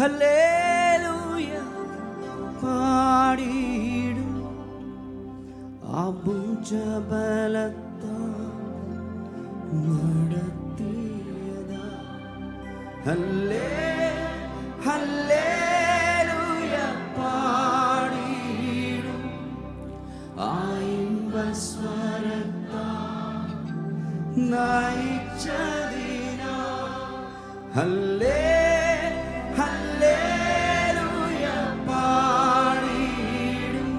Hallelujah പാടിയിടും. അഭുജബലത്താൽ നടത്തിയതാ. Hallelujah പാടിയിടും. ആയിമ്പസ്വരത്താൽ നയിച്ചതിനാ. Hallelujah പാടിയിടും.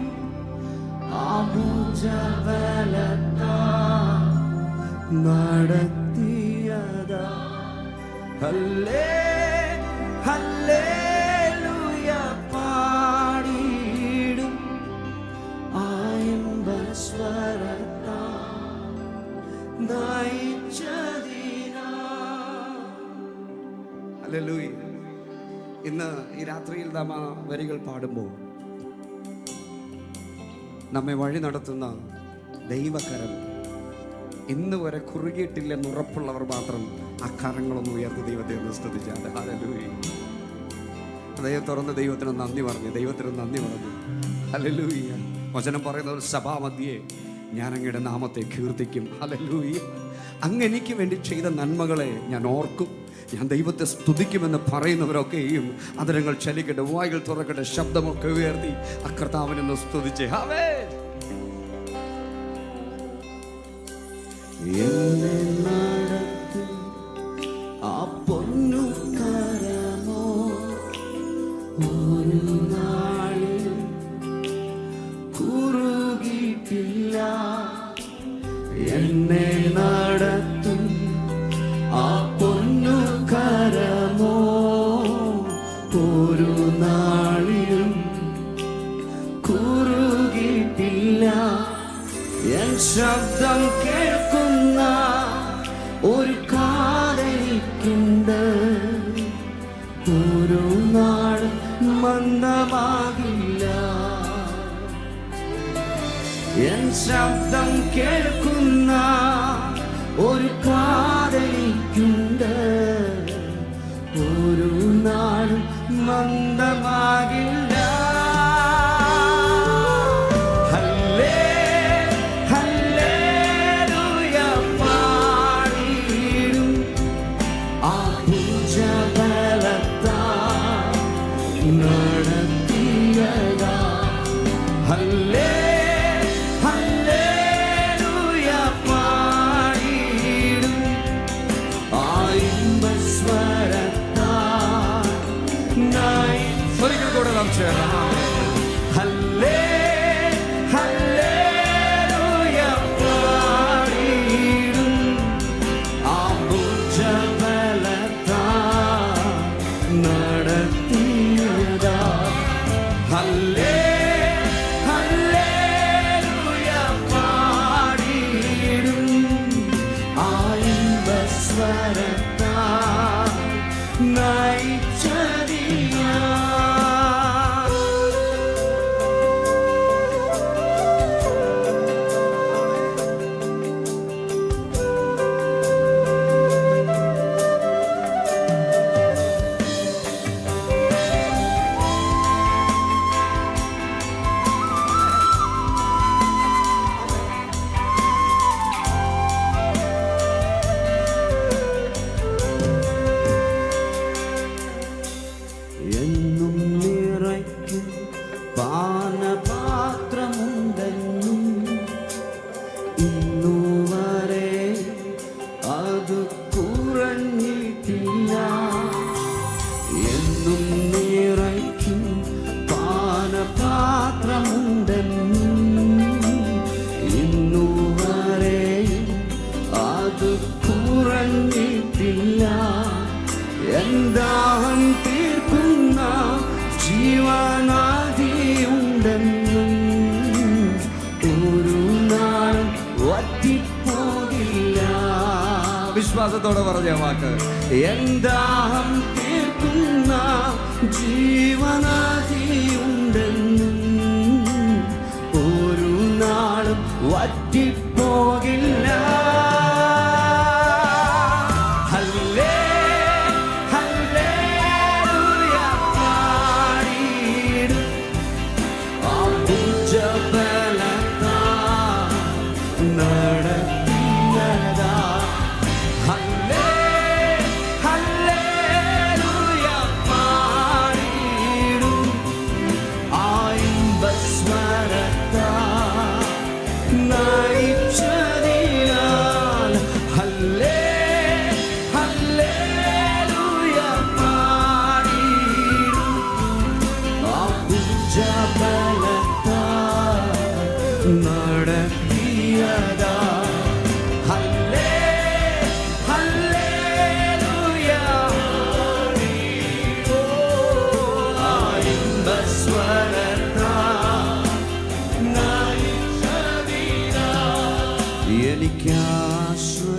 അഭുജബലത്താൽ നടത്തിയതാ. ഹല്ലേലൂയ പാടിയിടും. ആയിമ്പസ്വരത്താൽ നയിച്ചതിനാ. ഹല്ലേലൂയ. ഇന്ന് ഈ രാത്രിയിൽ നാം ആ വരികൾ പാടുമ്പോൾ നമ്മെ വഴി നടത്തുന്ന ദൈവകരം ഇന്ന് വരെ കുറുകിയിട്ടില്ലെന്ന് ഉറപ്പുള്ളവർ മാത്രം ആ കരങ്ങളൊന്ന് ഉയർത്തി ദൈവത്തെ ഒന്ന് സ്തുതിച്ചാൽ. ഹല്ലേലൂയ. ദൈവം തുറന്ന് ദൈവത്തിന് നന്ദി പറഞ്ഞു. ഹല്ലേലൂയ. വചനം പറയുന്ന ഒരു സഭാമധ്യേ ഞാൻ അങ്ങയുടെ നാമത്തെ കീർത്തിക്കും. ഹല്ലേലൂയ. അങ്ങ് എനിക്ക് വേണ്ടി ചെയ്ത നന്മകളെ ഞാൻ ഓർക്കും, ഞാൻ ദൈവത്തെ സ്തുതിക്കുമെന്ന് പറയുന്നവരൊക്കെയും അതരങ്ങൾ ചലിക്കട്ടെ, വായുകൾ തുറക്കട്ടെ, ശബ്ദമൊക്കെ ഉയർത്തി ആ കർത്താവിനൊന്ന് സ്തുതിച്ചേ. എന്നെ നടത്തും ആ പൊന്നു കരമോ ഒരു നാളിൽ കുറുകിയിട്ടില്ല. എന്നെ നടത്തും ആ പൊന്നു കരമോ ഒരു നാളിലും കുറുകിയിട്ടില്ല. എൻ ശബ്ദം കേൾക്കുന്ന ഒരു കാതലിക്കുണ്ട്, ഒരു നാൾ മന്ദമാകില്ല. എൻ ശബ്ദം കേൾക്കുന്ന ഒരു കാതലിക്കുണ്ട്, ഒരു നാൾ മന്ദമാകില്ല. നടത്തിയതാ. ഹല്ലേലൂയ പാടിയിടും. ആയിമ്പസ്വരത്താൽ ഒരിക്കൽ കൂടെ നാം ചേർന്ന് ഹല്ലേലൂയ പാടിയിടും. അഭുജബലത്താൽ നടത്തിയതാ. ഹല്ലേലൂയ പാടിയിടും. ആയിമ്പസ്വരത്താൽ നയിച്ചതിനാ. എന്നും നിറയ്ക്കും പാനപാത്രമുണ്ടെന്നും ഇന്നുവരെ അത് കുറഞ്ഞിട്ടില്ല. എന്നും നിറയ്ക്കും പാനപാത്രമുണ്ടെന്നും ഇന്നുവരെ അത് കുറഞ്ഞിട്ടില്ല. എന്താഹം തീർക്കുന്ന ജീവനാദിയുണ്ടെന്നും ഒരു നാളും വറ്റിപ്പോകില്ല. വിശ്വാസത്തോടെ പറഞ്ഞ വാക്ക്. എന്താഹം തീർക്കുന്ന ജീവനാദിയുണ്ടെന്നും ഒരു നാളും വറ്റിപ്പോകില്ല. ഹല്ലേലൂയ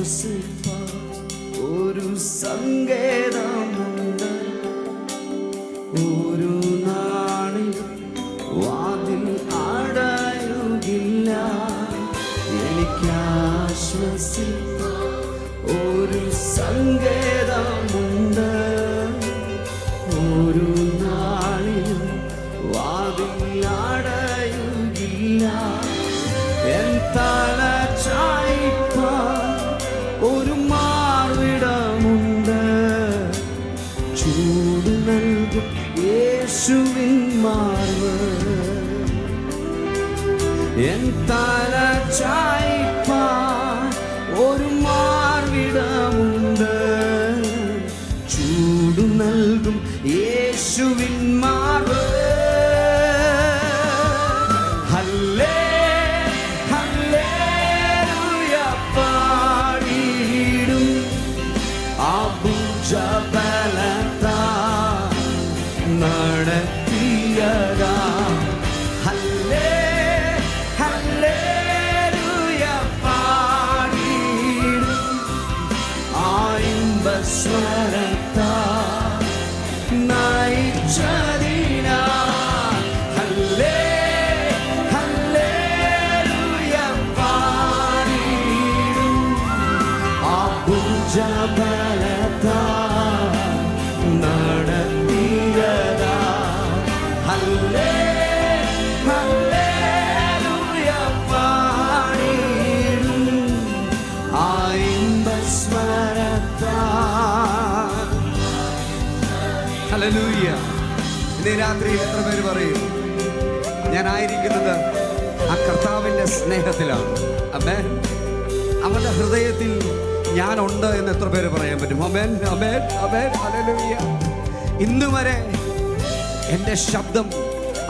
ആശ്വസിപ്പാൻ ഒരു സങ്കേതമുണ്ട്. ഒരു നാളിലും വാതിൽ അടയുകില്ല. എനിക്കാശ്വസിപ്പാൻ ഒരു സങ്കേതമുണ്ട്. ഒരു നാളിലും വാതിൽ അടയുകില്ല. എൻ തല ചായ്പാൻ ഒരു മാർവിടമുണ്ട്. ചൂട് നൽകും യേശുവിൻ മാർവ്. എൻ തല ചായ്പാൻ ഒരു മാർവിടമുണ്ട്. ചൂട് നൽകും യേശുവിൻ മാർവ്. നടത്തിയതാ ഹല്ലേ ഹല്ലേലൂയ പാടിടും ആയിമ്പസ്വരത്താൽ നയിച്ചതിനാ. ഹല്ലേ ഹല്ലേലൂയ പാടിടും ആ ഭുജബലത്താൽ നടത്തിയതാ. ഹല്ലേ ഹല്ലേലൂയ പാടിടും ആയിമ്പസ്മരത്താൽ. ഹല്ലേലൂയ. ഇന്ന് രാത്രി എത്ര പേര് പറയും ഞാനായിരിക്കുന്നത് ആ കർത്താവിൻ്റെ സ്നേഹത്തിലാണ്? ആമേൻ. അവൻ്റെ ഹൃദയത്തിൽ ഞാനുണ്ട് എന്ന് എത്ര പേര് പറയാൻ പറ്റും? ആമേൻ ആമേൻ ആമേൻ. ഹല്ലേലൂയ. ഇന്ന് വരെ എൻ്റെ ശബ്ദം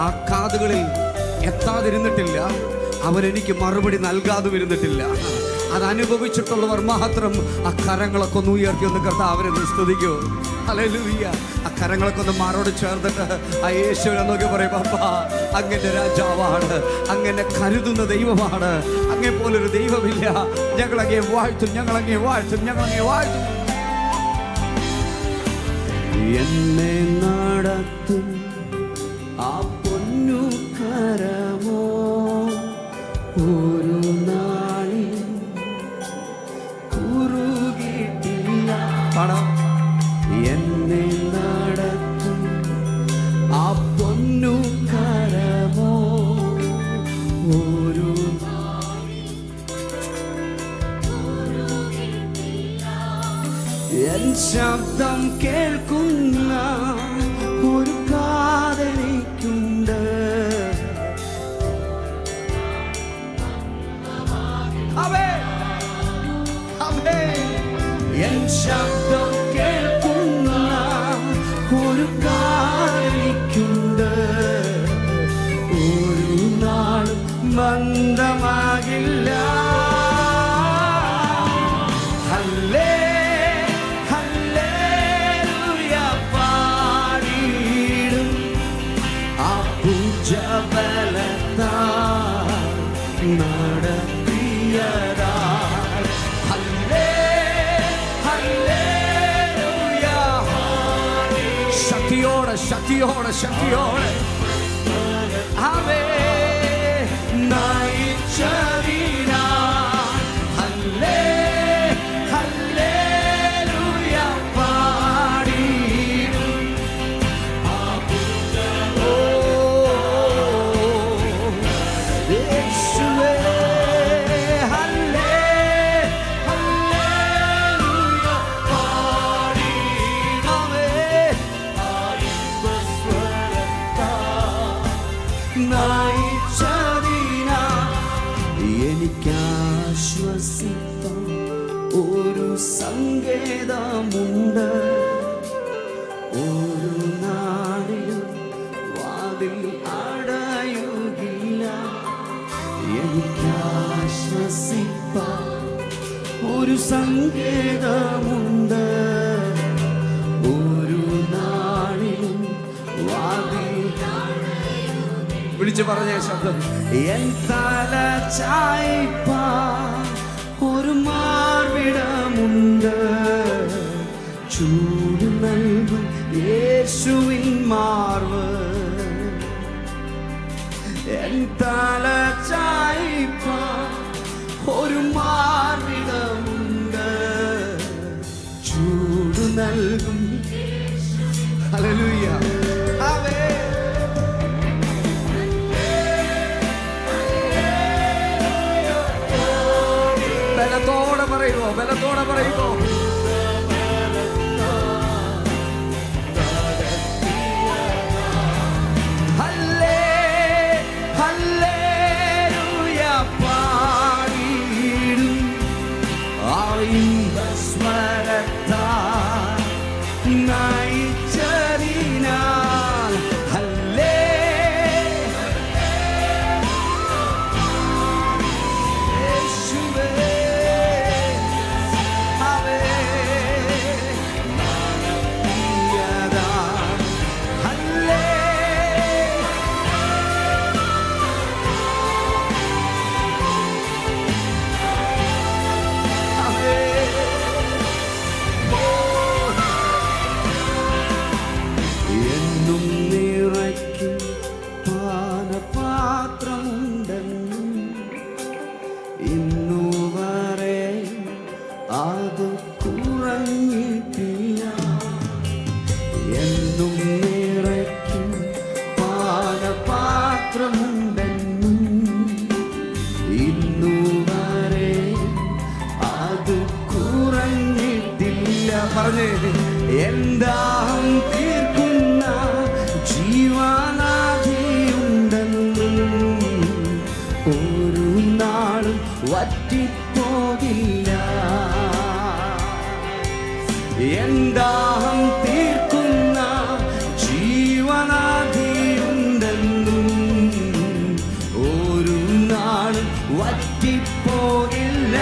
ആ കാതുകളിൽ എത്താതിരുന്നിട്ടില്ല. അവനെനിക്ക് മറുപടി നൽകാതെ ഇരുന്നിട്ടില്ല. അതനുഭവിച്ചിട്ടുള്ളവർ മാത്രം ആ കരങ്ങളൊക്കെ ഒന്ന് ഉയർത്തി ഒന്ന് കർത്താവിനെ സ്തുതിക്കൂ. ഹല്ലേലൂയ. ആ കരങ്ങളൊക്കെ ഒന്ന് മാറോട് ചേർന്നിട്ട് ആ യേശുവിനെ നോക്കി പറയും, അപ്പാ അങ്ങൻ്റെ രാജാവാണ്, അങ്ങനെ കരുതുന്ന ദൈവമാണ്, അങ്ങേ പോലൊരു ദൈവമില്ല. ഞങ്ങളങ്ങേ വാഴ്ത്തും, ഞങ്ങളങ്ങേ വാഴ്ത്തും, ഞങ്ങളങ്ങേ വാഴ്ത്തും. എന്നെ നടത്തും ആ പൊന്നു കരമോ ഒരു നാളിൽ കുറുകിയിട്ടില്ല. പണം എന്നെ നടത്തും ആ പൊന്നു കരമോ ഒരു എൻ ശബ്ദം കേൾക്കുന്ന ഒരു കാതലിക്കുണ്ട്. എൻ ശബ്ദം കേൾക്കുന്ന ഒരു കാതലിക്കുണ്ട്. ഒരു നാളും മന്ദമാകില്ല. ഹല്ലേ ഭുജബലത്താൽ നടത്തിയതാൽ. ഹല്ലേ ഹല്ലേലൂയ. ശക്തിയോടെ ശക്തിയോടെ ശക്തിയോടെ ആമേൻ. നയിച്ചതിനാൽ ഹല്ലേ ഹല്ലേലൂയ പാടിടും. യേശുവേ ഹല്ലേ ഹല്ലേലൂയ പാടിടുമേ. നയിച്ചതിനാൽ എനിക്കാശ്വസിപ്പാൻ ഒരു സങ്കേതമുണ്ട്. ഒരു നാളിലും വാതിൽ അടയുകില്ല. എനിക്കാശ്വസിപ്പാൻ ഒരു സങ്കേതമുണ്ട്. ഒരു നാളിലും വാതിൽ വിളിച്ചു പറഞ്ഞ ശബ്ദം. എൻ തല ചായ്പാൻ ഒരു മാർവി മാറിടമുണ്ട്. ചൂട് നൽകും യേശുവിൻ മാർവ്. എൻ തല ചായ്പാൻ ഒരു മാറിടമുണ്ട്. ചൂട് നൽകും. ഹല്ലേലൂയ. ആമേൻ. ബലത്തോടെ പറയുമോ? ബലത്തോടെ പറയുമോ? പറഞ്ഞേ, എന്താഹം തീർക്കുന്ന ജീവനാധിയുണ്ടെന്നും ഒരു നാളും വറ്റിപ്പോകില്ല. എന്താഹം തീർക്കുന്ന ജീവനാധിയുണ്ടെന്നും ഒരു നാളും വറ്റിപ്പോകില്ല.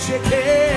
Check it.